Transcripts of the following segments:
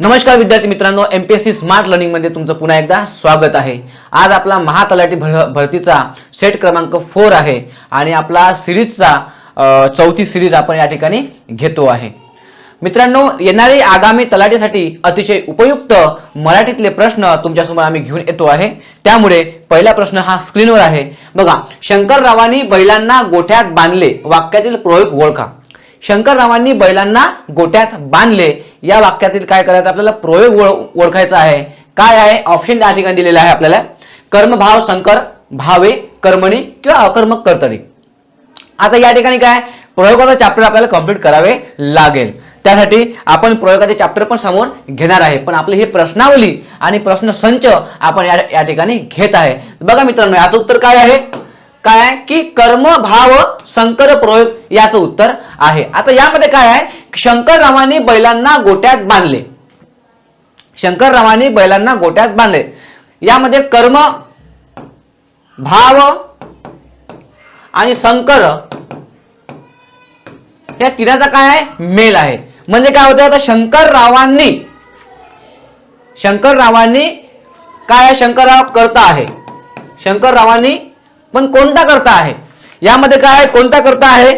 नमस्कार विद्यार्थी मित्रांनो, एमपीएससी स्मार्ट लर्निंग मध्ये तुमचं पुन्हा एकदा स्वागत आहे। आज आपला महातलाठी भरतीचा सेट क्रमांक 4 आहे आणि आपला सिरीजचा चौथी सिरीज आपण या ठिकाणी घेतो आहे। मित्रांनो, येणारी आगामी तलाठीसाठी अतिशय उपयुक्त मराठीतले प्रश्न तुमच्यासमोर आम्ही घेऊन येतो आहे। त्यामुळे पहिला प्रश्न हा स्क्रीनवर आहे बघा। शंकररावांनी बैलांना गोठ्यात बांधले, वाक्यातील प्रयोग ओळखा। शंकररावांनी बैलांना गोठ्यात बांधले या वाक्यातील काय करायचं, आपल्याला प्रयोग ओळखायचा आहे। काय आहे ऑप्शन या ठिकाणी दिलेला आहे आपल्याला, कर्मभाव संकर, भावे, कर्मणी किंवा अकर्मक कर्तरी। आता या ठिकाणी काय प्रयोगाचा चॅप्टर आपल्याला कंप्लीट करावे लागेल। त्यासाठी आपण प्रयोगाचे चॅप्टर पण समोर घेणार आहे, पण आपली ही प्रश्नावली आणि प्रश्न संच आपण या ठिकाणी घेत आहे। बघा मित्रांनो, याचं उत्तर काय आहे, काय की कर्म भाव संकर प्रयोग याचं उत्तर आहे। आता यामध्ये काय आहे, शंकररावांनी बैलांना गोठ्यात बांधले। शंकररावांनी बैलांना गोठ्यात बांधले यामध्ये कर्म भाव आणि संकर या तिघांचा काय आहे, मेल आहे। म्हणजे काय होतं, आता शंकररावांनी काय आहे, शंकरराव कर्ता आहे। शंकररावांनी पण कोणता कर्ता आहे, यामध्ये काय कोणता कर्ता आहे,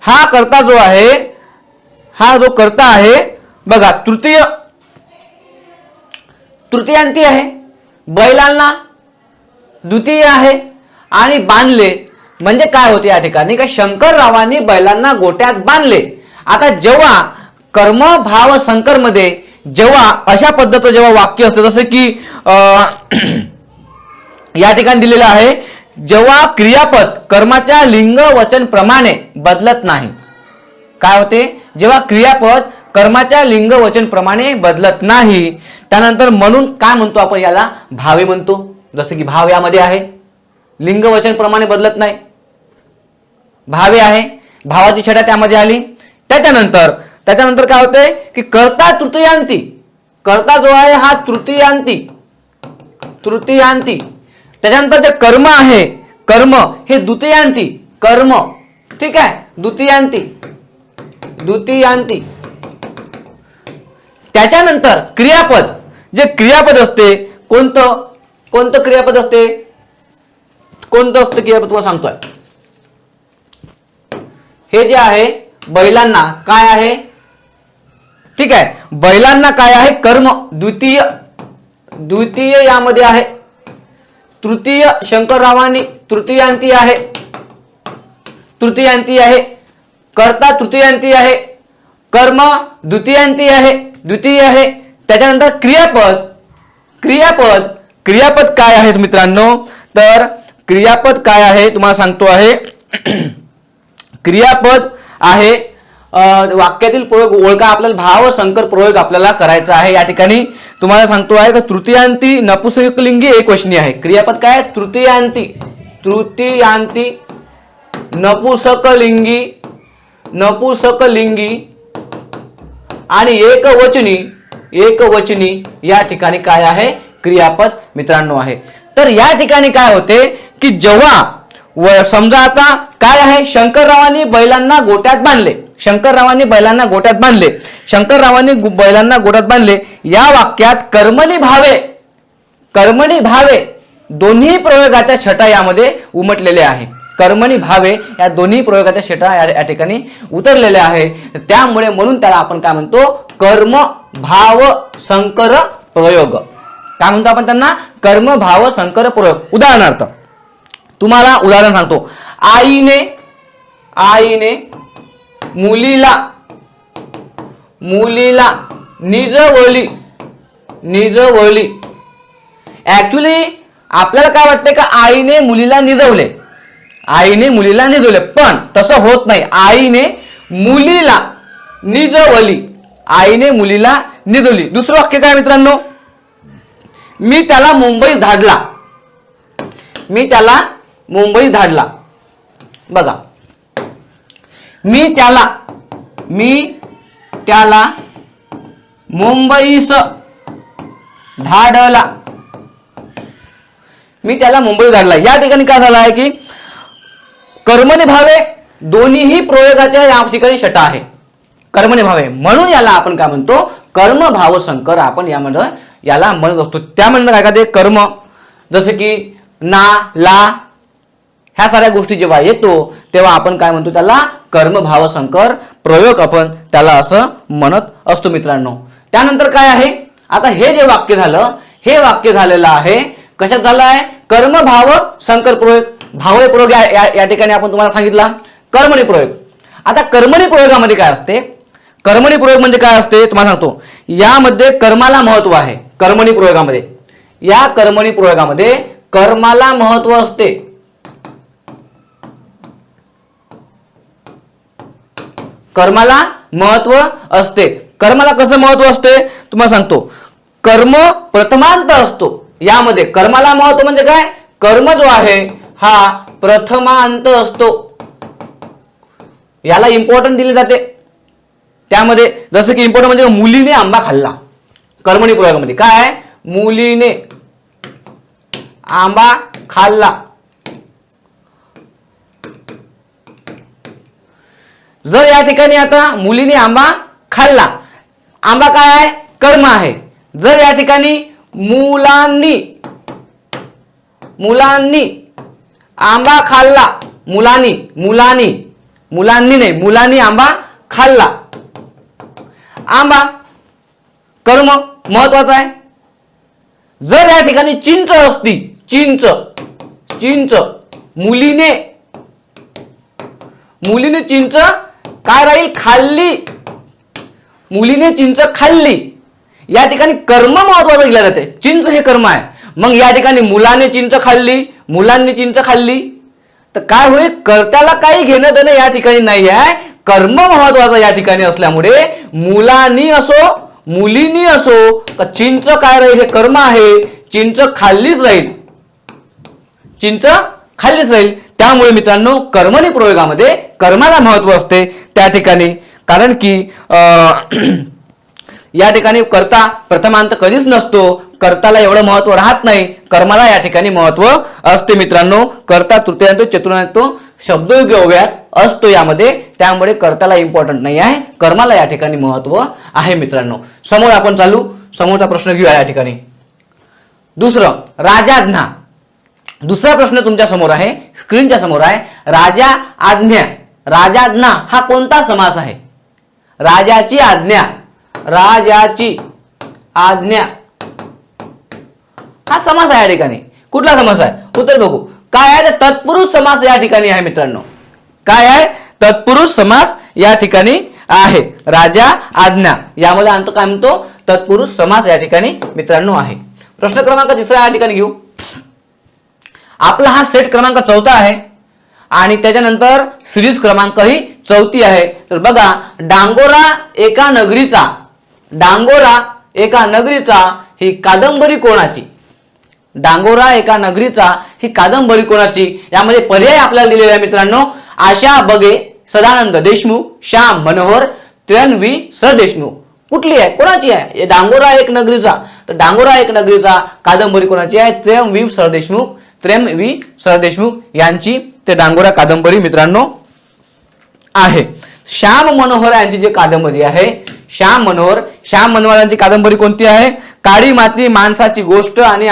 हा कर्ता जो आहे, हा जो कर्ता आहे बघा तृतीयांती आहे, बैलांना द्वितीय आहे आणि बांधले म्हणजे काय होते या ठिकाणी का शंकररावांनी बैलांना गोठ्यात बांधले। आता जेव्हा कर्म भाव संकर मध्ये जेव्हा अशा पद्धतीचं जेव्हा वाक्य असतं, जसं की या ठिकाणी दिलेलं आहे, जेव्हा क्रियापद कर्माच्या लिंग वचन प्रमाणे बदलत नाही। काय होते, जेव्हा क्रियापद कर्माच्या लिंग वचन प्रमाणे बदलत नाही, त्यानंतर म्हणून काय म्हणतो आपण याला, भावे म्हणतो। जसं की भाव यामध्ये आहे, लिंग वचन प्रमाणे बदलत नाही, भावे आहे, भावाची छटा त्यामध्ये आली। त्याच्यानंतर काय होते की कर्ता तृतीयांती, कर्ता जो आहे हा तृतीयांती। त्याच्यानंतर जे कर्म आहे, कर्म हे द्वितीयांती, कर्म ठीक आहे, द्वितीयांती। त्याच्यानंतर क्रियापद, जे क्रियापद असते कोणतं क्रियापद असते, कोणतं असतं क्रियापद तुम्हाला सांगतोय, हे जे आहे बैलांना काय आहे, ठीक आहे, बैलांना काय आहे कर्म द्वितीय यामध्ये आहे, तृतीय शंकररावांनी तृतीयांती आहे, कर्ता तृतीयांती आहे, कर्म द्वितीयांती आहे, द्वितीय आहे। त्याच्यानंतर क्रियापद काय आहे मित्रांनो, तर क्रियापद काय आहे तुम्हाला सांगतो आहे, क्रियापद आहे वाक्यातील प्रयोग ओळखा। आपल्याला भाव संकर प्रयोग आपल्याला करायचा आहे। या ठिकाणी तुम्हाला सांगतो आहे की तृतीयांती नपुंसकलिंगी एकवचनी आहे। क्रियापद काय आहे, तृतीयांती नपुंसकलिंगी आणि एकवचनी या ठिकाणी काय आहे, क्रियापद मित्रांनो आहे। तर या ठिकाणी काय होते की जेव्हा समजा आता काय आहे, शंकररावांनी बैलांना गोठ्यात बांधले, शंकररावांनी बैलांना गोठ्यात बांधले या वाक्यात कर्मणी भावे दोन्ही प्रयोगाच्या छटा यामध्ये उमटलेले आहे। कर्मणी भावे या दोन्ही प्रयोगाच्या छटा या ठिकाणी उतरलेल्या आहे। त्यामुळे म्हणून त्याला आपण काय म्हणतो, कर्म भाव संकर प्रयोग। काय म्हणतो आपण त्यांना, कर्म भाव संकर प्रयोग। उदाहरणार्थ तुम्हाला उदाहरण सांगतो, आईने मुलीला निजवली। ऍक्च्युली आपल्याला काय वाटतंय का आईने मुलीला निजवले, पण तसं होत नाही। आईने मुलीला निजवली। दुसरं वाक्य काय मित्रांनो, मी त्याला मुंबईत धाडला। बघा, मी त्याला मुंबईस धाडला। या ठिकाणी काय झालं आहे की कर्मणी भावे दोन्हीही प्रयोगाच्या या ठिकाणी छटा आहे। कर्मणी भावे, म्हणून याला आपण काय म्हणतो, कर्मभाव संकर आपण यामध्ये याला म्हणत असतो. त्यामध्ये काय का ते कर्म जसे की ना ला ह्या साऱ्या गोष्टी जेव्हा येतो तेव्हा आपण काय म्हणतो त्याला कर्मभाव संकर प्रयोग आपण त्याला असं म्हणत असतो मित्रांनो. त्यानंतर काय आहे, आता हे जे वाक्य झालं हे वाक्य झालेलं आहे कशात झालं आहे, कर्मभाव संकर प्रयोग. भावय प्रयोग या ठिकाणी आपण तुम्हाला सांगितला कर्मणी प्रयोग. आता कर्मणी प्रयोगामध्ये काय असते, कर्मणी प्रयोग म्हणजे काय असते तुम्हाला सांगतो. यामध्ये कर्माला महत्व आहे. कर्मणी प्रयोगामध्ये या कर्मणी प्रयोगामध्ये कर्माला महत्व असते. कर्माला महत्व असते. कर्माला कसं महत्व असते तुम्हाला सांगतो. कर्म प्रथमांत असतो. यामध्ये कर्माला महत्व म्हणजे काय, कर्म जो आहे हा प्रथमांत असतो. याला इम्पॉर्टंट दिले जाते. त्यामध्ये जसं की इम्पॉर्टंट म्हणजे मुलीने आंबा खाल्ला. कर्मणी प्रयोगामध्ये काय आहे, मुलीने आंबा खाल्ला. जर या ठिकाणी आता मुलीने आंबा खाल्ला, आंबा काय आहे, कर्म आहे. जर या ठिकाणी मुलांनी आंबा खाल्ला, मुलांनी आंबा खाल्ला. आंबा कर्म महत्वाचा आहे. जर या ठिकाणी चिंच असती, चिंच मुलीने चिंच काय राहील, खाल्ली. मुलीने चिंच खाल्ली. या ठिकाणी कर्म महत्वाचं दिलं जाते. चिंच हे कर्म आहे. मग या ठिकाणी मुलाने चिंच खाल्ली, मुलांनी चिंच खाल्ली तर काय होईल, कर्त्याला काही घेणं देणं या ठिकाणी नाही आहे. कर्म महत्वाचं या ठिकाणी असल्यामुळे मुलांनी असो मुलींनी असो तर चिंच काय राहील, हे कर्म आहे. चिंच खाल्लीच राहील. त्यामुळे मित्रांनो कर्मणी प्रयोगामध्ये कर्माला महत्व असते त्या ठिकाणी. कारण की या ठिकाणी कर्ता प्रथमांत कधीच नसतो. कर्ताला एवढं महत्व राहत नाही. कर्माला या ठिकाणी महत्व असते मित्रांनो. कर्ता तृतीयांत चतुर्थांत शब्दयोगी अव्ययात असतो यामध्ये. त्यामुळे कर्ताला इम्पॉर्टंट नाही आहे, कर्माला या ठिकाणी महत्व आहे मित्रांनो. समोर आपण चालू, समोरचा प्रश्न घेऊया या ठिकाणी. दुसरं राजाज्ञा. दुसरा प्रश्न तुमच्या समोर आहे, स्क्रीनच्या समोर आहे. राजाज्ञा हा कोणता समास आहे. राजाची आज्ञा हा समास आहे या ठिकाणी. कुठला समास आहे, उत्तर बघू. काय आहे, तत्पुरुष समास या ठिकाणी आहे मित्रांनो. काय आहे, तत्पुरुष समास या ठिकाणी आहे. राजा आज्ञा यामध्ये आणतो काय म्हणतो, तत्पुरुष समास या ठिकाणी मित्रांनो आहे. प्रश्न क्रमांक तिसरा या ठिकाणी घेऊ. आपला हा सेट क्रमांक 14 आहे आणि त्याच्यानंतर सिरीज क्रमांक ही 34 आहे. तर बघा, डांगोरा एका नगरीचा ही कादंबरी कोणाची. डांगोरा एका नगरीचा ही कादंबरी कोणाची. यामध्ये पर्याय आपल्याला दिलेले आहे मित्रांनो. आशा बगे, सदानंद देशमुख, श्याम मनोहर, त्र्यंवी सरदेशमुख. कुठली आहे, कोणाची आहे डांगोरा एक नगरीचा. तर डांगोरा एक नगरीचा कादंबरी कोणाची आहे, त्र्यंवी सरदेशमुख यांची ते डांगोरा कादंबरी मित्रांनो आहे. श्याम मनोहर यांची जी कादंबरी आहे, श्याम मनोहरांची कादंबरी कोणती आहे, काळी माती, माणसाची गोष्ट आणि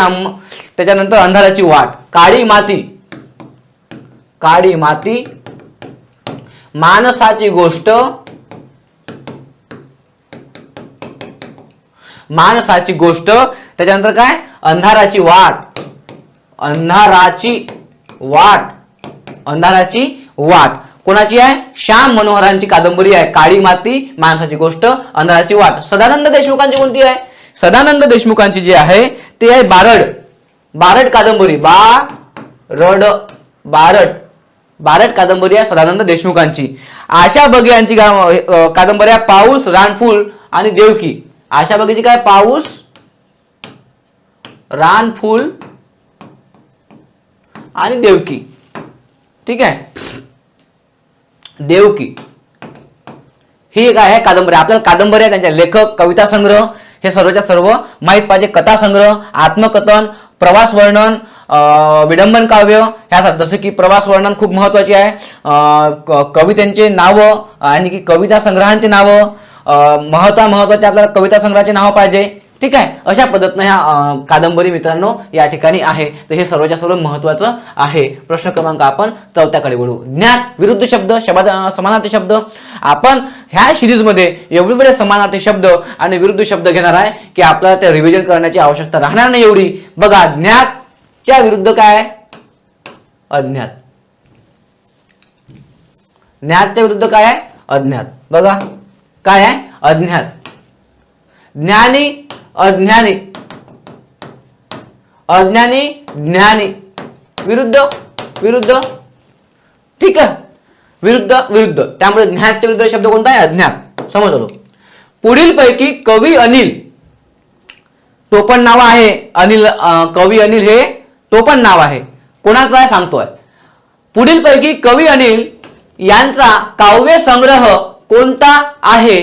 त्याच्यानंतर अंधाराची वाट. काळी माती माणसाची गोष्ट, त्याच्यानंतर काय, अंधाराची वाट कोणाची आहे, श्याम मनोहरांची कादंबरी आहे. काळी माती, माणसाची गोष्ट, अंधाराची वाट. सदानंद देशमुखांची कोणती आहे, सदानंद देशमुखांची जी आहे ती आहे बारड कादंबरी. बारड कादंबरी आहे सदानंद देशमुखांची. आशा बगे यांची कादंबरी आहे पाऊस, रानफूल आणि देवकी. आशा बगेची काय, पाऊस, रानफूल आणि देवकी. ठीक आहे, देवकी ही एक आहे कादंबरी. आपल्याला कादंबरी आहे, त्यांच्या लेखक, कविता संग्रह हे सर्वच्या सर्व माहित पाहिजे. कथा संग्रह, आत्मकथन, प्रवास वर्णन, विडंबन काव्य ह्या. जसे की प्रवास वर्णन खूप महत्वाचे आहे. कवितेचे नावं आणि की कविता संग्रहांचे नावं, महत्वाचे आपल्याला कविता संग्रहाचे नाव पाहिजे, ठीक आहे. अशा पद्धतीने ह्या कादंबरी मित्रांनो या ठिकाणी आहे. तर हे सर्वच्या सर्व महत्वाचं आहे. प्रश्न क्रमांक आपण 4कडे वळू. ज्ञान विरुद्ध शब्द, समानार्थी शब्द. आपण ह्या सिरीजमध्ये एवढे समानार्थी शब्द आणि विरुद्ध शब्द घेणार आहे की आपल्याला ते रिव्हिजन करण्याची आवश्यकता राहणार नाही एवढी. बघा, ज्ञातच्या विरुद्ध काय आहे? अज्ञात. ज्ञातच्या विरुद्ध काय आहे? अज्ञात. बघा काय आहे? अज्ञात. ज्ञानी अज्ञानी, अज्ञानी ज्ञानी, विरुद्ध विरुद्ध, ठीक आहे. विरुद्ध विरुद्ध, त्यामुळे ज्ञातच्या विरुद्ध शब्द कोणता आहे? अज्ञात. समजलो. पुढील पैकी कवी अनिल, तो पण नाव आहे अनिल, कवी अनिल हे तो पण नाव आहे. कोणाचं आहे सांगतोय. पुढील पैकी कवी अनिल यांचा काव्य संग्रह कोणता आहे?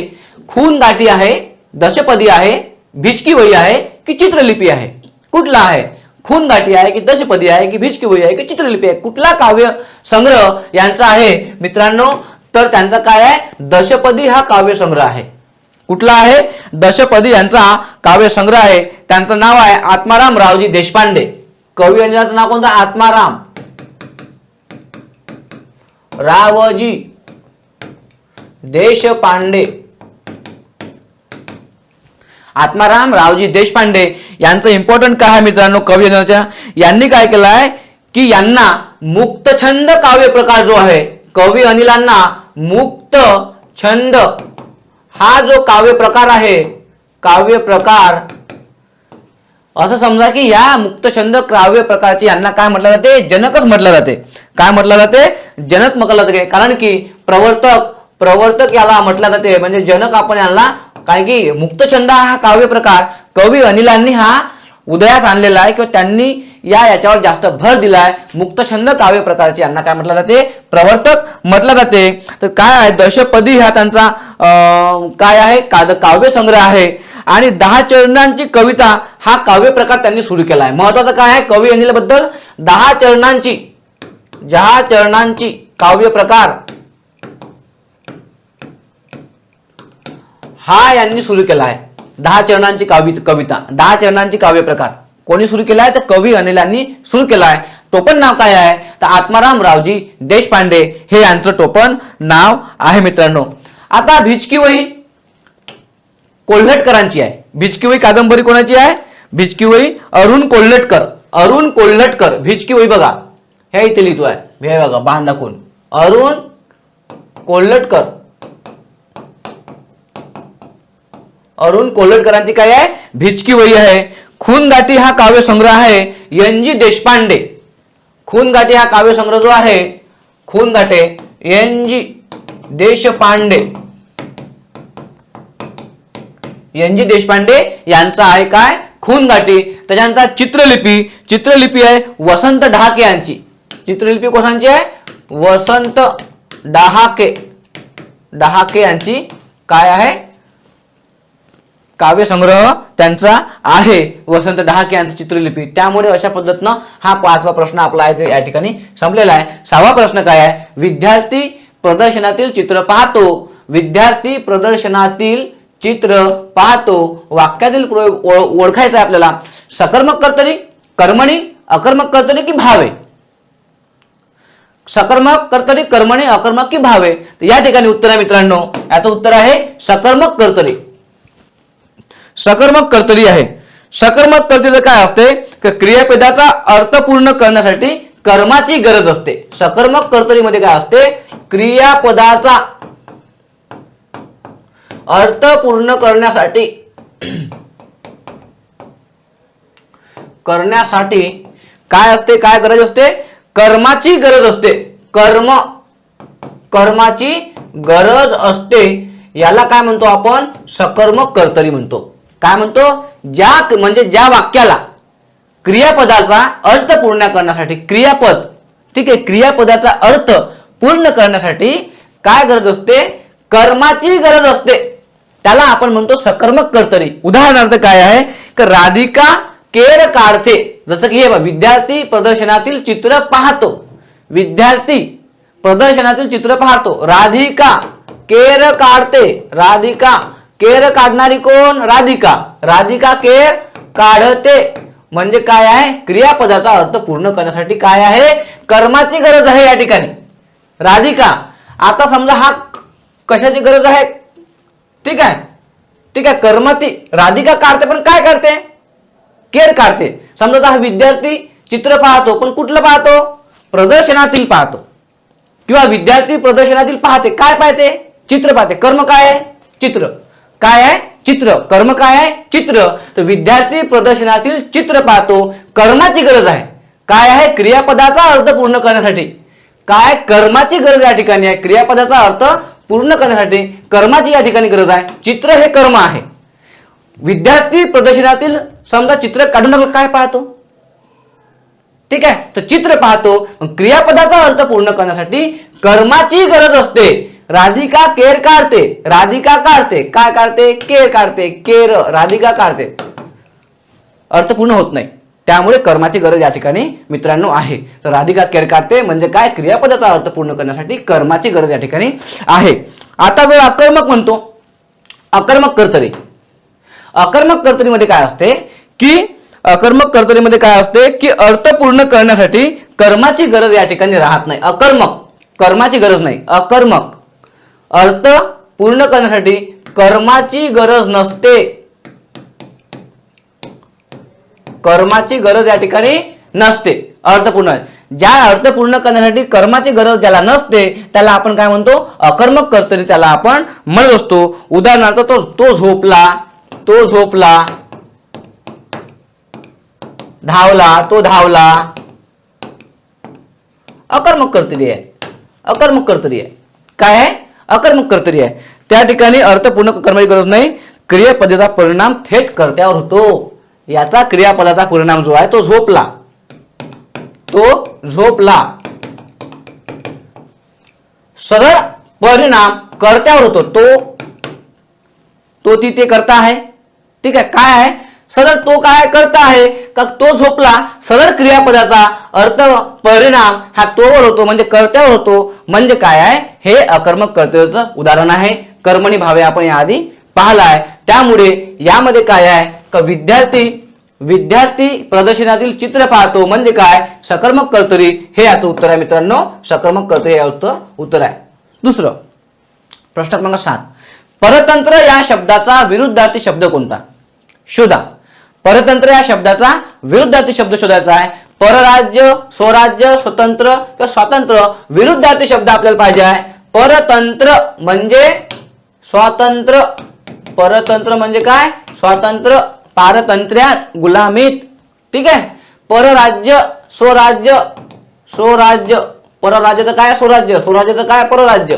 खून गाठी आहे, दशपदी आहे, भिचकी वही आहे की चित्रलिपी आहे? कुठला आहे? खून गाठी आहे की दशपदी आहे की भिचकी वही आहे की चित्रलिपी आहे? कुठला काव्य संग्रह यांचा आहे मित्रांनो? तर त्यांचा काय आहे? दशपदी हा काव्य संग्रह आहे. कुठला आहे? दशपदी यांचा काव्य संग्रह आहे. त्यांचं नाव आहे आत्माराम रावजी देशपांडे. कवी अनिलाचं नाव कोणतं? आत्माराम रावजी देशपांडे. आत्माराम रावजी देशपांडे यांचं इम्पॉर्टंट काय आहे मित्रांनो? कवी अनिलच्या यांनी काय केलं आहे की यांना मुक्तछंद काव्य प्रकार जो आहे, कवी अनिलांना मुक्त छंद हा जो काव्य प्रकार आहे, काव्य प्रकार असं समजा की या मुक्तछंद काव्य प्रकारची यांना काय म्हटलं जाते? जनकच म्हटलं जाते. काय म्हटलं जाते? जनक म्हटलं जाते. कारण की प्रवर्तक याला म्हटलं जाते, म्हणजे जनक आपण यांना. कारण की मुक्तछंद हा काव्य प्रकार कवी अनिलांनी हा उदयास आणलेला आहे किंवा त्यांनी याच्यावर जास्त भर दिलाय. मुक्तछंद काव्य प्रकारचे यांना काय म्हटलं जाते? प्रवर्तक म्हटलं जाते. तर काय आहे? दशपदी हा त्यांचा काय आहे? काव्य संग्रह आहे. आणि 10 चरणांची कविता हा काव्य प्रकार त्यांनी सुरू केला आहे. महत्वाचं काय आहे कवी अनिल बद्दल? 10 चरणांची काव्य प्रकार हा यांनी सुरू केला आहे. 10 चरणांची कविता, 10 चरणांची काव्य प्रकार कोणी सुरू केला आहे? तर कवी अनिलांनी सुरू केला आहे. टोपण नाव काय आहे? तर आत्माराम रावजी देशपांडे हे यांचं टोपण नाव आहे मित्रांनो. आता भिचकी वही कोल्हटकरांची आहे. भिचकी वही कादंबरी कोणाची आहे? भिचकी वही अरुण कोल्हटकर. अरुण कोल्हटकर भिचकी वही बघा, हे इथे लिहितोय, हे बघा बाण दाखवून. अरुण कोल्हटकर. अरुण कोल्हटकरांची काय आहे? भिचकी वही आहे. खून गाठी हा काव्य संग्रह आहे एन.जी. देशपांडे. खून गाठी हा काव्य संग्रह जो आहे, खून गाठे एन.जी. देशपांडे. एन.जी. देशपांडे यांचा आहे काय? खून गाठी. त्याच्यानंतर चित्रलिपी आहे वसंत डहाके यांची. चित्रलिपी कोणाची आहे? वसंत डहाके यांची काय आहे? काव्य संग्रह त्यांचा आहे वसंत डहाके यांची चित्रलिपी. त्यामुळे अशा पद्धतीनं हा 5वा प्रश्न आपला आहे या ठिकाणी संपलेला आहे. 6वा प्रश्न काय आहे? विद्यार्थी प्रदर्शनातील चित्र पाहतो. विद्यार्थी प्रदर्शनातील चित्र पाहतो. वाक्यातील प्रयोग ओळखायचा आपल्याला. सकर्मक कर्तरी, कर्मणी, अकर्मक कर्तरी की भावे? सकर्मक कर्तरी, कर्मणी, अकर्मक की भावे? या ठिकाणी उत्तर आहे मित्रांनो, याचं उत्तर आहे सकर्मक कर्तरी. सकर्मक कर्तरी आहे. सकर्मक कर्तरी काय असते? क्रियापदाचा अर्थ पूर्ण करण्यासाठी कर्माची गरज असते. सकर्मक कर्तरीमध्ये काय असते? क्रियापदाचा अर्थ पूर्ण करण्यासाठी काय असते? काय गरज असते? कर्माची गरज असते. कर्माची गरज असते. याला काय म्हणतो आपण? सकर्मक कर्तरी म्हणतो. काय म्हणतो? ज्या वाक्याला क्रियापदाचा अर्थ पूर्ण करण्यासाठी, क्रियापद, ठीक आहे, क्रियापदाचा अर्थ पूर्ण करण्यासाठी काय गरज असते? कर्माची गरज असते. त्याला आपण म्हणतो सकर्मक कर्तरी. उदाहरणार्थ काय आहे? की राधिका केर काढते. जसं की हे विद्यार्थी प्रदर्शनातील चित्र पाहतो. विद्यार्थी प्रदर्शनातील चित्र पाहतो. राधिका केर काढते, राधिका केर काढणारी कोण? राधिका. राधिका केर काढते म्हणजे काय आहे? क्रियापदाचा अर्थ पूर्ण करण्यासाठी काय आहे? कर्माची गरज आहे या ठिकाणी. राधिका, आता समजा हा कशाची गरज आहे? ठीक आहे, ठीक आहे, कर्माची. राधिका काढते पण काय करते? केर काढते. समजा हा विद्यार्थी चित्र पाहतो पण कुठलं पाहतो? प्रदर्शनातील पाहतो. किंवा विद्यार्थी प्रदर्शनातील पाहते, काय पाहते? चित्र पाहते. कर्म काय आहे? चित्र. काय आहे? चित्र. कर्म काय आहे? चित्र. तर विद्यार्थी प्रदर्शनातील चित्र पाहतो, कर्माची गरज आहे. काय आहे? क्रियापदाचा अर्थ पूर्ण करण्यासाठी. काय? कर्माची गरज या ठिकाणी आहे. क्रियापदाचा अर्थ पूर्ण करण्यासाठी कर्माची या ठिकाणी गरज आहे. चित्र हे कर्म आहे. विद्यार्थी प्रदर्शनातील समजा चित्र काढून काय पाहतो? ठीक आहे, तर चित्र पाहतो. क्रियापदाचा अर्थ पूर्ण करण्यासाठी कर्माची गरज असते. राधिका केर काढते, राधिका काढते, काय काढते? केर काढते, केर, राधिका काढते. अर्थ पूर्ण होत नाही, त्यामुळे कर्माची गरज या ठिकाणी मित्रांनो आहे. तर राधिका केर काढते म्हणजे काय? क्रियापदाचा अर्थ पूर्ण करण्यासाठी कर्माची गरज या ठिकाणी आहे. आता जर अकर्मक म्हणतो, अकर्मक कर्तरी. अकर्मक कर्तरीमध्ये काय असते की अकर्मक कर्तरीमध्ये काय असते की अर्थ पूर्ण करण्यासाठी कर्माची गरज या ठिकाणी राहत नाही. अकर्मक, कर्माची गरज नाही. अकर्मक अर्थ पूर्ण करण्यासाठी कर्माची गरज नसते. कर्माची गरज या ठिकाणी नसते. अर्थ पूर्ण, ज्या अर्थ पूर्ण करण्यासाठी कर्माची गरज ज्याला नसते त्याला आपण काय म्हणतो? अकर्मक कर्तरी त्याला आपण म्हणत असतो. उदाहरणार्थ तो झोपला, तो झोपला, धावला, तो धावला. अकर्मक कर्तरी आहे. अकर्मक कर्तरी आहे. काय आहे? अकर्मक कर्तरी आहे. त्या ठिकाणी अर्थ पूर्ण करण्याची गरज नाही. क्रियापदाचा परिणाम थेट कर्त्यावर होतो. याचा क्रियापदाचा परिणाम जो आहे तो झोपला, तो झोपला. सरळ परिणाम कर्त्यावर होतो. तो ती ते करता आहे. ठीक आहे, काय आहे? सरळ तो काय करता आहे का? तो झोपला. सरळ क्रियापदाचा अर्थ परिणाम हा तोवर होतो म्हणजे कर्त्यावर होतो. म्हणजे काय आहे? हे अकर्मक कर्तव्याचं उदाहरण आहे. कर्मणी भावे आपण याआधी पाहिला आहे. त्यामुळे यामध्ये काय आहे का? विद्यार्थी प्रदर्शनातील चित्र पाहतो म्हणजे काय? सकर्मक कर्तरी. हे याचं उत्तर आहे मित्रांनो. सकर्मक कर्तरी हे उत्तर आहे. दुसरं प्रश्न क्रमांक 7. परतंत्र या शब्दाचा विरुद्धार्थी शब्द कोणता? शोधा. परतंत्र या शब्दाचा विरुद्धार्थी शब्द शोधायचा आहे. परराज्य, स्वराज्य, स्वतंत्र किंवा स्वातंत्र्य विरुद्धार्थी शब्द आपल्याला पाहिजे आहे. परतंत्र म्हणजे स्वातंत्र्य. परतंत्र म्हणजे काय? स्वातंत्र्य, पारतंत्र्यात, गुलामीत. ठीक आहे. परराज्य, स्वराज्य, स्वराज्य. परराज्याचं काय? स्वराज्य. स्वराज्याचं काय? परराज्य.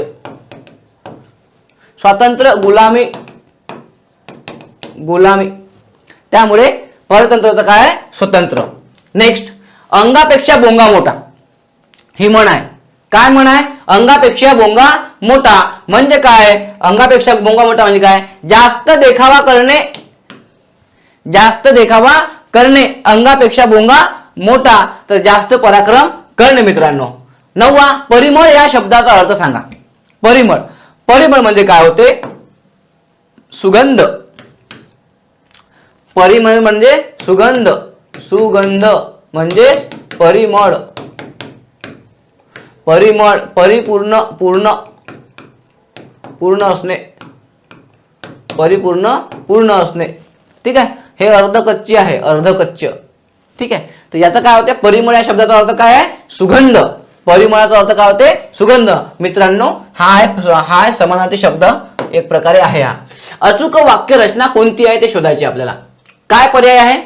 स्वातंत्र्य, गुलामी, गुलामी. त्यामुळे परतंत्राचं काय आहे? स्वतंत्र. नेक्स्ट, अंगापेक्षा बोंगा मोठा ही म्हण आहे. काय म्हण आहे? अंगापेक्षा बोंगा मोठा म्हणजे काय? अंगापेक्षा बोंगा मोठा म्हणजे काय? जास्त देखावा करणे, जास्त देखावा करणे. अंगापेक्षा बोंगा मोठा तर जास्त पराक्रम करणे मित्रांनो. 9वा, परिमळ या शब्दाचा अर्थ सांगा. परिमळ, परिमळ म्हणजे काय होते? सुगंध. परिमळ म्हणजे सुगंध. सुगंध म्हणजे परिमळ. परिमळ, परिपूर्ण, पूर्ण, पूर्ण असणे, परिपूर्ण, पूर्ण असणे. ठीक आहे. हे अर्धकच्ची आहे, अर्धकच्च. ठीक आहे. तर याचा काय होते? परिमळ या शब्दाचा अर्थ काय आहे? सुगंध. परिमळाचा अर्थ काय होते? सुगंध. मित्रांनो हा आहे समानार्थी शब्द एक प्रकारे आहे. हा अचूक वाक्य रचना कोणती आहे ते शोधायची आपल्याला. काय पर्याय आहे?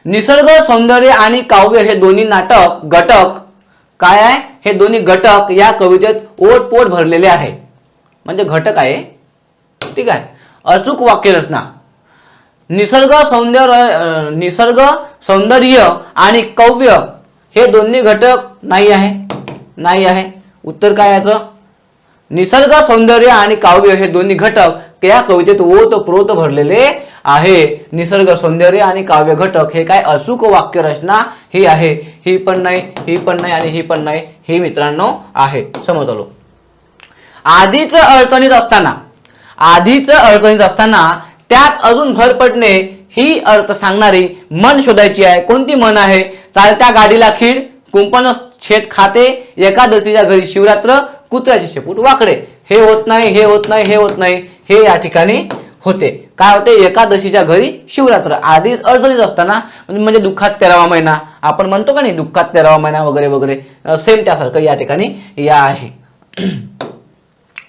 निसर्ग, सौंदर्य आणि काव्य हे दोन्ही नाटक घटक काय आहे? हे दोन्ही घटक या कवितेत ओतपोट भरलेले आहे. म्हणजे घटक आहे. ठीक आहे. अचूक वाक्य रचना. निसर्ग, सौंदर्य आणि काव्य हे दोन्ही घटक नाही आहे. नाही आहे. उत्तर काय याचं? निसर्ग, सौंदर्य आणि काव्य हे दोन्ही घटक या कवितेत ओतप्रोत भरलेले आहे. निसर्ग, सौंदर्य आणि काव्य घटक हे काय? अचूक वाक्य रचना ही आहे. ही पण नाही, ही पण नाही आणि ही पण नाही. ही मित्रांनो आहे. समजलो. आधीच अडचणीत असताना आधीच अडचणीत असताना त्यात अजून भर पडणे ही अर्थ सांगणारी म्हण शोधायची आहे. कोणती म्हण आहे? चालत्या गाडीला खीड, कुंपण शेत खाते, एकादशीच्या घरी शिवरात्र, कुत्र्याचे शेपूट वाकडे. हे होत नाही, हे होत नाही, हे होत नाही, हे या ठिकाणी होते. काय होते? एकादशीच्या घरी शिवरात्र. आधीच अडचणीत असताना म्हणजे दुःखात 13वा महिना आपण म्हणतो का नाही, दुःखात 13वा महिना वगैरे वगैरे, सेम त्यासारखं या ठिकाणी या आहे.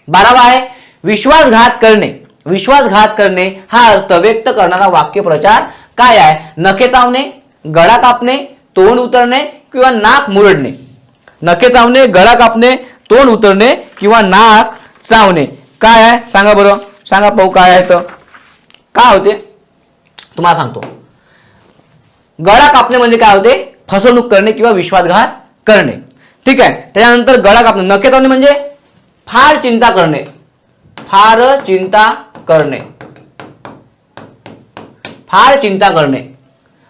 12वा आहे विश्वासघात करणे. विश्वासघात करणे हा अर्थ व्यक्त करणारा वाक्यप्रचार काय आहे? नखे चावणे, गळा कापणे, तोंड उतरणे किंवा नाक मुरडणे. नखे चावणे, गळा कापणे, तोंड उतरणे किंवा नाक चावणे. काय आहे सांगा बरं, सांगा पाहू काय आहे. तर काय होते तुम्हाला सांगतो. गळा कापणे म्हणजे काय होते? फसवणूक करणे किंवा विश्वासघात करणे. ठीक आहे. त्याच्यानंतर गळा कापणे. नखे चावणे म्हणजे फार चिंता करणे, फार चिंता करणे, फार चिंता करणे.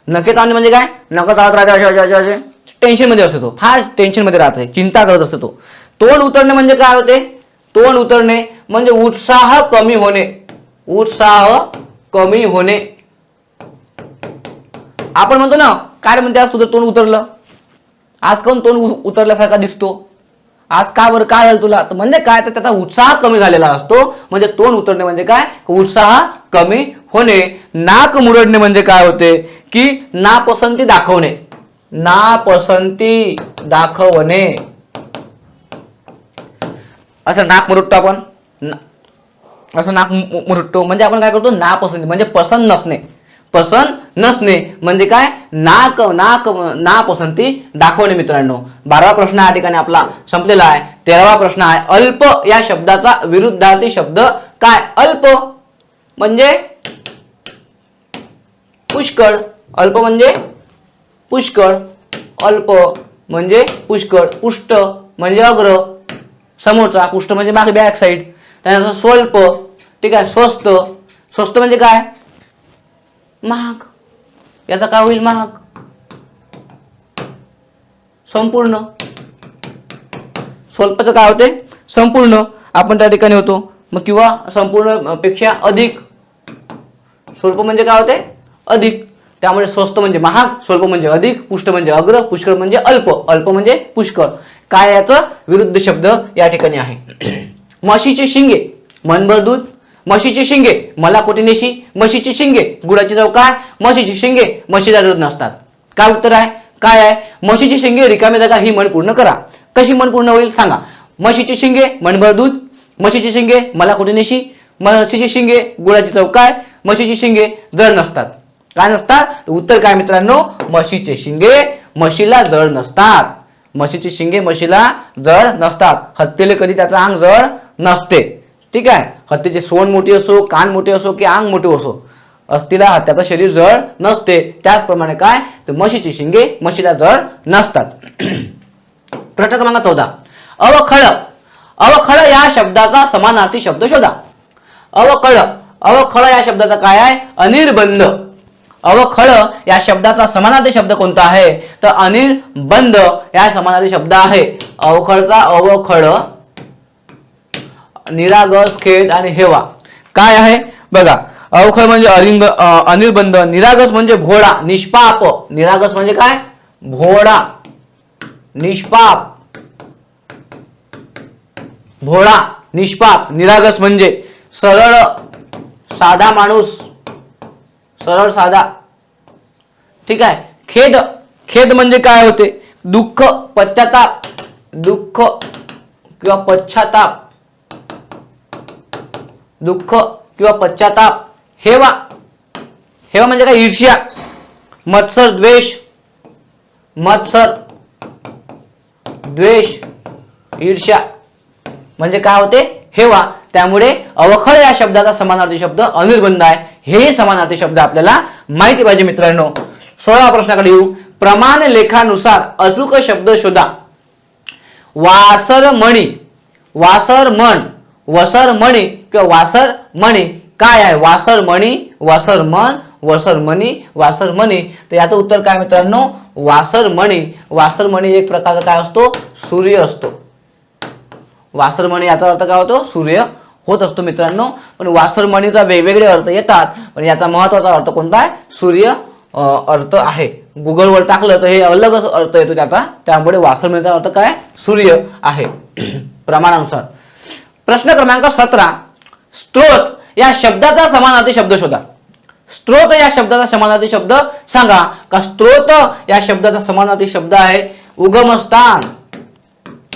नखे चावणे म्हणजे काय? नखं चावत राहते, असे टेन्शन मध्ये असतो तो, फार टेन्शन मध्ये राहते, चिंता करत असतो तो. तोंड उतरणे म्हणजे काय होते? तोंड उतरणे म्हणजे उत्साह कमी होणे, उत्साह कमी होणे. आपण म्हणतो ना, काय म्हणते आज तुझं तोंड उतरलं, आज कोण तोंड उतरल्यासारखा दिसतो, आज का बरं, काय झालं तुला? म्हणजे काय? तर त्याचा उत्साह कमी झालेला असतो. म्हणजे तोंड उतरणे म्हणजे काय? उत्साह कमी होणे. नाक मुरडणे म्हणजे काय होते? की नापसंती दाखवणे, नापसंती दाखवणे. असं नाक मुरडतो आपण, असं नाक मुरडतो म्हणजे आपण काय करतो? नापसंती म्हणजे पसंत नसणे, पसंत नसणे म्हणजे काय? नापसंती दाखवणे. मित्रांनो 12वा प्रश्न या ठिकाणी आपला संपलेला आहे. 13वा प्रश्न आहे अल्प या शब्दाचा विरुद्धार्थी शब्द काय? अल्प म्हणजे पुष्कळ, अल्प म्हणजे पुष्कळ, अल्प म्हणजे पुष्कळ. पुष्ट म्हणजे अग्र, समोरचा. पुष्ट म्हणजे मागे, बॅक साईड. त्यानंतर स्वल्प. ठीक आहे. स्वस्त. स्वस्त म्हणजे काय? महाग. याचा काय होईल? महाग. संपूर्ण. स्वल्पचं काय होते? संपूर्ण. आपण त्या ठिकाणी होतो मग, किंवा संपूर्ण पेक्षा अधिक. स्वल्प म्हणजे काय होते? अधिक. त्यामुळे स्वस्त म्हणजे महाग, स्वल्प म्हणजे अधिक, पुष्ट म्हणजे अग्र, पुष्कळ म्हणजे अल्प, अल्प म्हणजे पुष्कळ. काय याचं विरुद्ध शब्द या ठिकाणी आहे? म्हशीचे शिंगे, मनभर दूध. म्हशीचे शिंगे, मला कोटीनेशी. म्हशीची शिंगे, गुळाची चव. काय? म्हशीची शिंगे म्हशीला रड नसतात. काय उत्तर आहे? काय आहे? म्हशीची शिंगे रिकामी जागा ही म्हण पूर्ण करा. कशी म्हण पूर्ण होईल सांगा? म्हशीची शिंगे, मनभर दूध. म्हशीची शिंगे, मला कोटीनेशी. म्हशीची शिंगे, गुळाची चव. काय? म्हशीची शिंगे जड नसतात. काय नसतात? उत्तर काय मित्रांनो? म्हशीचे शिंगे म्हशीला जड नसतात. म्हशीची शिंगे म्हशीला जड नसतात. हत्तीला कधी त्याचं अंग जड नसते. ठीक आहे. हत्तीचे सोंड मोठी असो, कान मोठे असो की अंग मोठे असो, हत्तीला त्याचं शरीर जड नसते. त्याचप्रमाणे काय? तर म्हशीची शिंगे म्हशीला जड नसतात. प्रश्न क्रमांक 14 अवखळ. अवखळ या शब्दाचा समानार्थी शब्द शोधा. अवखळ. अवखळ या शब्दाचा काय आहे? अनिर्बंध. अवखळ या शब्दाचा समानार्थी शब्द कोणता आहे? तर अनिर्बंध या समानार्थी शब्द आहे. अवखळचा अवखळ, निरागस, खेद आणि हेवा. काय आहे बघा? अवखळ म्हणजे अनिर्बंध. निरागस म्हणजे भोळा, निष्पाप. निरागस म्हणजे काय? भोळा, निष्पाप. भोळा, निष्पाप. निरागस म्हणजे सरळ साधा माणूस, सरळ साधा. ठीक आहे. खेद. खेद म्हणजे काय होते? दुःख, पश्चाताप. दुःख किंवा पश्चाताप, दुःख किंवा पश्चाताप. हेवा. हेवा म्हणजे काय? ईर्ष्या. मत्सर, द्वेष. मत्सर, द्वेष, ईर्ष्या म्हणजे काय होते? हेवा. त्यामुळे अवखळ या शब्दाचा समानार्थी शब्द अनिर्बंध आहे. हे समानार्थी शब्द आपल्याला माहिती पाहिजे मित्रांनो. 16 प्रश्नाकडे येऊ. प्रमाण लेखानुसार अचूक शब्द शोधा. वासरमणी, वासरमण, वसरमणी किंवा वासरमणी. काय आहे? वासरमणी, वसरमण, वसरमणी, वासरमणी. तर याचं उत्तर काय मित्रांनो? वासरमणी. वासरमणी एक प्रकारचा काय असतो? सूर्य असतो. वासरमणी याचा अर्थ काय होतो? सूर्य होत असतो मित्रांनो. पण वासरमणीचा वेगवेगळे अर्थ येतात, पण याचा महत्वाचा अर्थ कोणता आहे? सूर्य अर्थ आहे. गुगलवर टाकलं तर हे अलगच अर्थ येतो त्याचा, त्यामुळे वासरमणीचा अर्थ काय? सूर्य आहे प्रमाणानुसार. प्रश्न क्रमांक 17, स्त्रोत या शब्दाचा समानार्थी शब्द शोधा. स्त्रोत या शब्दाचा समानार्थी शब्द सांगा. का स्त्रोत या शब्दाचा समानार्थी शब्द आहे उगमस्थान.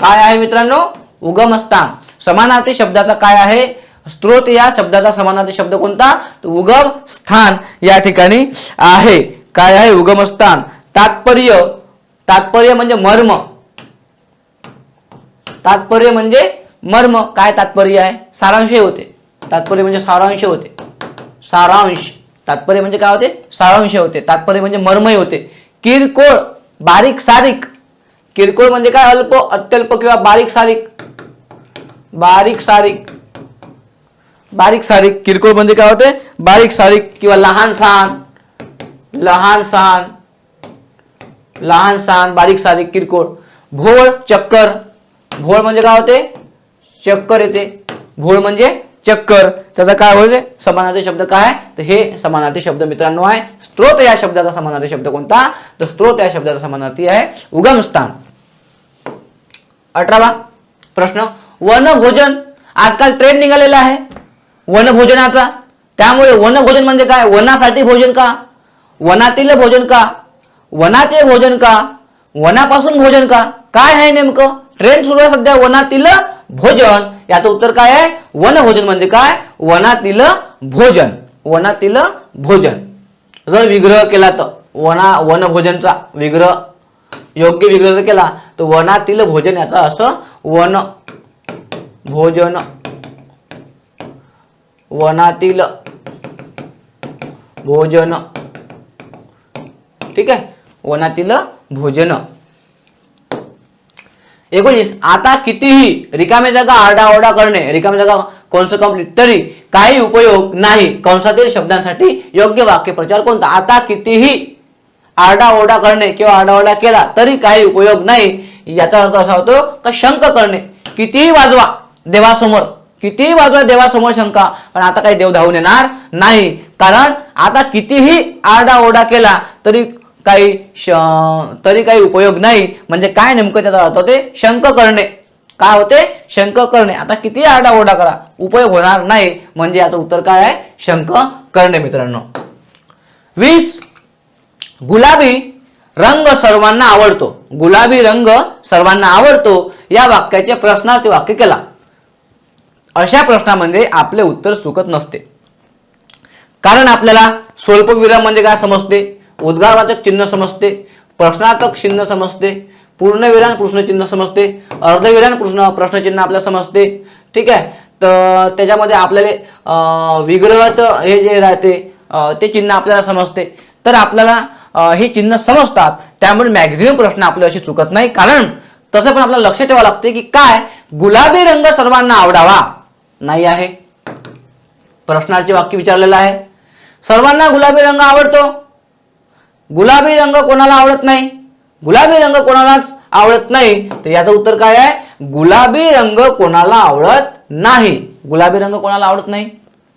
काय आहे मित्रांनो? उगमस्थान. समानार्थी शब्दाचा काय आहे? स्त्रोत या शब्दाचा समानार्थी शब्द कोणता? तर उगम स्थान या ठिकाणी आहे. काय आहे? उगमस्थान. तात्पर्य, तात्पर्य म्हणजे मर्म. तात्पर्य म्हणजे मर्म. काय तात्पर्य आहे? सारांश होते. तात्पर्य म्हणजे सारांश होते. सारांश. तात्पर्य म्हणजे काय होते? सारांश होते. तात्पर्य म्हणजे मर्मही होते. किरकोळ, बारीक सारीक. किरकोळ म्हणजे काय? अल्प, अत्यल्प किंवा बारीक सारीक. बारीक सारीक. बारीक सारीक. किरकोळ म्हणजे काय होते? बारीक सारीक किंवा लहान सहान. लहान सहान. लहान सहान, बारीक सारीक, किरकोळ. भोळ, चक्कर. भोळ म्हणजे काय होते? चक्कर येते. भोळ म्हणजे चक्कर. त्याचा काय होते? समानार्थी शब्द काय? तर हे समानार्थी शब्द मित्रांनो आहे. स्त्रोत या शब्दाचा समानार्थी शब्द कोणता? तर स्त्रोत या शब्दाचा समानार्थी आहे उगमस्थान. 18वा प्रश्न, वनभोजन. आजकाल ट्रेंड निघालेला आहे वनभोजनाचा. त्यामुळे वनभोजन म्हणजे काय? वनासाठी भोजन का? वनातील भोजन का? वनाचे भोजन का? वनापासून भोजन का? काय आहे नेमकं? ट्रेंड सुरू आहे सध्या वनातील भोजन. याचं उत्तर काय आहे? वनभोजन म्हणजे काय? वनातील भोजन. वनातील भोजन. जर विग्रह केला तर वनभोजनचा विग्रह, योग्य विग्रह जर केला तर वनातील भोजन याचा असं वन भोजन. वनातील भोजन. ठीक आहे, वनातील भोजन. 19, आता कितीही रिकामे जागा आरडाओरडा करणे. रिकामे जागा कंस कंप्लीट तरी काही उपयोग नाही. कंसातील शब्दांसाठी योग्य वाक्य प्रचार कोणता? आता कितीही आरडाओरडा करणे किंवा आरडाओरडा केला तरी काही उपयोग नाही. याचा अर्थ असा होतो का शंक करणे. कितीही वाजवा देवासमोर, कितीही वाजवा देवासमोर शंका, पण आता काही देव धावून येणार नाही. कारण आता कितीही आरडाओरडा केला तरी काही उपयोग नाही. म्हणजे काय नेमकं त्याचा अर्थ होते? शंक करणे. काय होते? शंक करणे. आता किती आरडाओरडा करा, उपयोग होणार नाही. म्हणजे याचं उत्तर काय आहे? शंक करणे मित्रांनो. 20, गुलाबी रंग सर्वांना आवडतो. गुलाबी रंग सर्वांना आवडतो या वाक्याचे प्रश्नार्थी वाक्य केला. अशा प्रश्नामध्ये आपले उत्तर चुकत नसते. कारण आपल्याला स्वल्पविराम म्हणजे काय समजते, उद्गारवाचक चिन्ह समजते, प्रश्नार्थक चिन्ह समजते, पूर्णविराम प्रश्नचिन्ह समजते, अर्धविराम प्रश्नचिन्ह आपल्याला समजते. ठीक आहे, तर त्याच्यामध्ये आपल्याला विग्रहाचं हे जे राहते ते चिन्ह आपल्याला समजते. तर आपल्याला हे चिन्ह समजतात, त्यामुळे मॅक्झिमम प्रश्न आपले असे चुकत नाही. कारण तसं पण आपल्याला लक्ष ठेवावं लागते की काय गुलाबी रंग सर्वांना आवडावा नाही आहे. प्रश्नाचे वाक्य विचारलेलं आहे, सर्वांना गुलाबी रंग आवडतो. गुलाबी रंग कोणाला आवडत नाही? गुलाबी रंग कोणालाच आवडत नाही. तर याचं उत्तर काय आहे? गुलाबी रंग कोणाला आवडत नाही. गुलाबी रंग कोणाला आवडत नाही?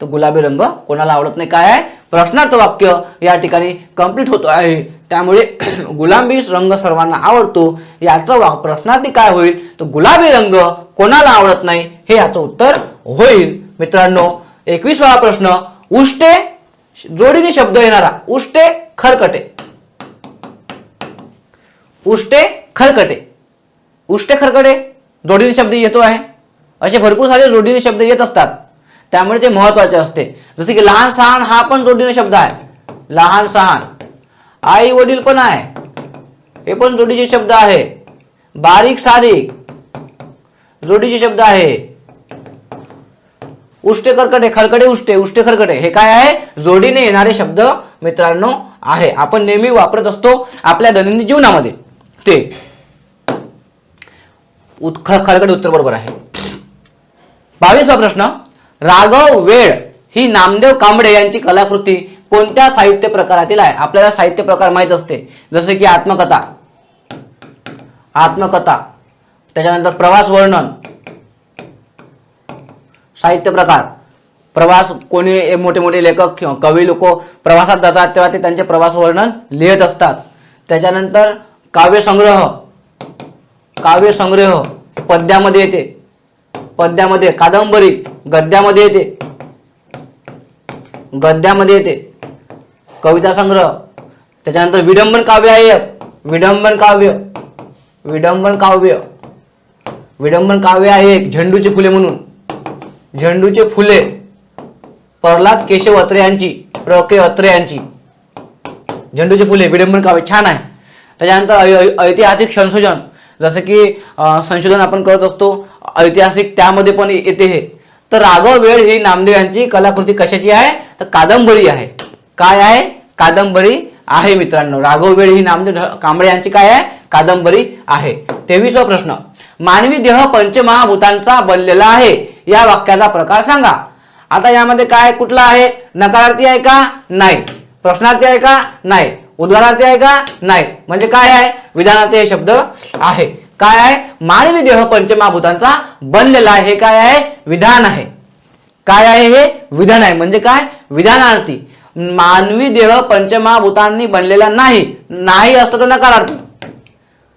तर गुलाबी रंग कोणाला आवडत नाही काय आहे? प्रश्नार्थ वाक्य या ठिकाणी कंप्लीट होतो आहे. त्यामुळे गुलाबी रंग सर्वांना आवडतो याचं प्रश्नार्थी काय होईल? तर गुलाबी रंग कोणाला आवडत नाही हे याचं उत्तर होईल. मित्रांनो 21वा प्रश्न, उष्टे जोडीने शब्द येणारा. उष्टे खरकटे. उष्टे खरकटे. उष्टे खरकटे जोडीने शब्द येतो आहे. असे भरपूर सारे जोडीने शब्द येत असतात, त्यामुळे ते महत्वाचे असते. जसे की लहान सहान हा पण जोडीने शब्द आहे. लहान सहान. आई वडील पण आहे, हे पण जोडीचे शब्द आहे. बारीक सारीक जोडीचे शब्द आहे. उष्टे खरकटे, खरकटे उष्टे, उष्टे खरकटे हे काय आहे? जोडीने येणारे शब्द मित्रांनो आहे. आपण नेहमी वापरत असतो आपल्या दैनंदिन जीवनामध्ये ते. खरकटे उत्तर बरोबर आहे. 22वा प्रश्न, राघव वेळ ही नामदेव कांबळे यांची कलाकृती कोणत्या साहित्य प्रकारातील आहे? आपल्याला साहित्य प्रकार माहित असते, जसे की आत्मकथा, आत्मकथा, त्याच्यानंतर प्रवास वर्णन, साहित्य प्रकार, प्रवास, कोणी मोठे मोठे लेखक कवी लोक प्रवासात जातात तेव्हा ते त्यांचे प्रवास वर्णन लिहित असतात. त्याच्यानंतर काव्यसंग्रह, काव्यसंग्रह पद्यामध्ये येते, पद्यामध्ये. कादंबरी गद्यामध्ये येते, गद्यामध्ये येते. कविता संग्रह. त्याच्यानंतर विडंबन काव्य आहे एक, विडंबन काव्य, विडंबन काव्य, विडंबन काव्य आहे एक. झेंडूची फुले म्हणून, झेंडूचे फुले, प्रल्हाद केशव अत्रे यांची, प्र के अत्रे यांची झेंडूचे फुले विडंबन काव्य छान आहे. त्याच्यानंतर ऐतिहासिक संशोधन, जसं की संशोधन आपण करत असतो ऐतिहासिक, त्यामध्ये पण येते हे. तर राघव वेळ ही नामदेव यांची कलाकृती कशाची आहे, तर कादंबरी आहे. काय आहे, कादंबरी आहे मित्रांनो. राघव वेळ ही नामदेव कांबळे यांची काय आहे, कादंबरी आहे. 23वा प्रश्न, मानवी देह पंचमहाभूतांचा बनलेला आहे, या वाक्याचा प्रकार सांगा. आता यामध्ये काय कुठला आहे, नकारार्थी आहे का, नाही. प्रश्नार्थी आहे का, नाही. उद्गारार्थी आहे का, नाही. म्हणजे काय आहे, विधानार्थी हे शब्द आहे. काय आहे, मानवी देह पंचमहाभूतांचा बनलेला आहे, हे काय आहे, विधान आहे. काय आहे, हे विधान आहे. म्हणजे काय, विधानार्थी. मानवी देह पंचमहाभूतांनी बनलेला नाही, नाही असतं तर नकारार्थी.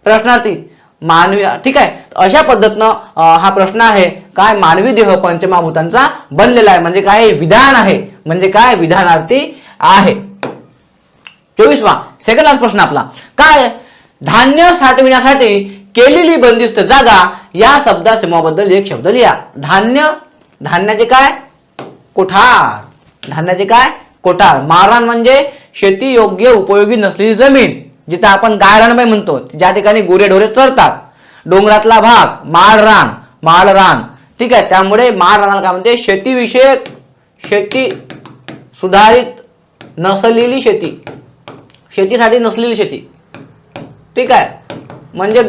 प्रश्नार्थी मानवी, ठीक आहे. अशा पद्धतीनं हा प्रश्न आहे. काय, मानवी देह पंचमहाभूतांचा बनलेला आहे, म्हणजे काय, विधान आहे. म्हणजे काय, विधानार्थी आहे. 24वा सेकंड लास्ट प्रश्न आपला. काय, धान्य साठविण्यासाठी केलेली बंदिस्त जागा, या शब्दासमूहाबद्दल एक शब्द लिहा. धान्य, धान्याचे काय, कोठार, धान्याचे काय, कोठार. माळरान म्हणजे शेती योग्य उपयोगी नसलेली जमीन, जिथे आपण गायरान म्हणतो, ज्या ठिकाणी गुरेढोरे चरतात. डोंगरातला भाग माळरान, माळरान, ठीक आहे. त्यामुळे माळरानाला काय म्हणते, शेतीविषयक, शेती सुधारित नसलेली शेती, शेतीसाठी नसलेली शेती, ठीक आहे. म्हणजे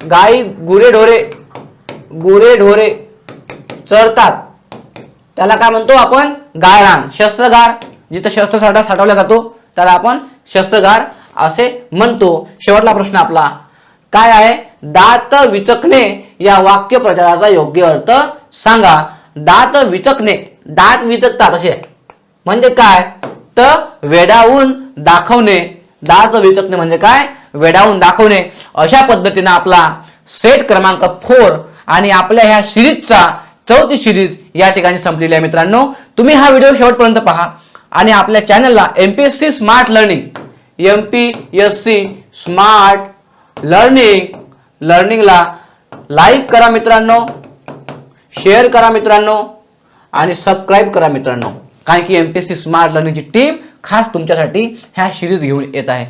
गाई गुरेढोरे, गुरेढोरे चरतात, त्याला काय म्हणतो आपण, गायरान. शस्त्रगार, जिथं शस्त्र साठवला जातो त्याला आपण शस्त्रगार असे म्हणतो. शेवटला प्रश्न आपला काय आहे, दात विचकणे या वाक्य प्रचाराचा योग्य अर्थ सांगा. दात विचकणे, दात विचकतात असे म्हणजे काय, तर वेडावून दाखवणे. दात विचकणे म्हणजे काय, वेडावून दाखवणे. अशा पद्धतीने आपला सेट क्रमांक 4 आणि आपल्या ह्या सिरीजचा चौथी सिरीज या ठिकाणी संपलेली आहे मित्रांनो. तुम्ही हा व्हिडिओ शेवटपर्यंत पहा आणि आपल्या चॅनलला MPSC smart learning, MPSC smart लर्निंगला लाईक करा मित्रांनो, शेअर करा मित्रांनो आणि सबस्क्राईब करा मित्रांनो. कारण की एमपीएससी स्मार्ट लर्निंगची टीम खास तुमच्यासाठी ह्या सिरीज घेऊन येत आहे.